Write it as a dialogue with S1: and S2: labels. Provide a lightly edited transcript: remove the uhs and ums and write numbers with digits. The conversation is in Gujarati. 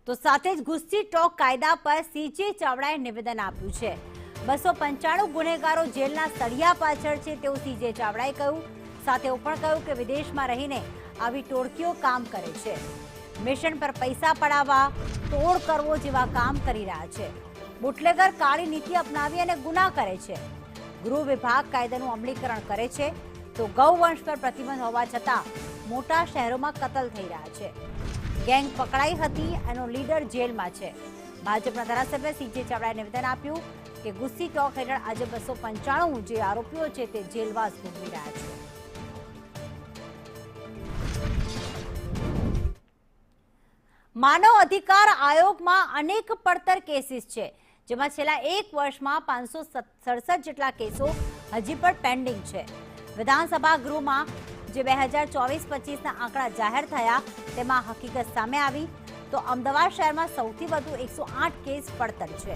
S1: તો સાથે જ ગુસ્સી ટોક કાયદા પર સીજે ચાવડાએ નિવેદન આપ્યું છે। 295 ગુનેગારો જેલના સળિયા પાછળ છે તેવું સીજે ચાવડાએ કહ્યું। સાથે એવું પણ કહ્યું કે વિદેશમાં રહીને આવી ટોળકીઓ કામ કરે છે, મિશન પર પૈસા પડાવવા, તોડ કરવો જેવા કામ કરી રહ્યા છે। બુટલેગર કાળી નીતિ અપનાવી અને ગુના કરે છે। ગૃહ વિભાગ કાયદાનું અમલીકરણ કરે છે તો ગૌવંશ પર પ્રતિબંધ હોવા છતાં મોટા શહેરોમાં કતલ થઈ રહ્યા છે। ગેંગ પકડાઈ હતી, એનો લીડર જેલમાં છે। ભાજપના ધારાસભ્ય સીજે ચાવડાએ નિવેદન આપ્યું કે ગુસ્સી ટોક હેઠળ આજે 295 જે આરોપીઓ છે તે જેલવાસ ભોગવી રહ્યા છે। માનવ અધિકાર આયોગમાં અનેક પડતર કેસીસ છે, જેમાં છેલ્લા 1 વર્ષમાં 567 જેટલા કેસો હજી પણ પેન્ડિંગ છે। વિધાનસભા ગૃહમાં જે 2024-25ના આંકડા જાહેર થયા તેમાં હકીકત સામે આવી તો અમદાવાદ શહેરમાં સૌથી વધુ 108 કેસ પડતર છે।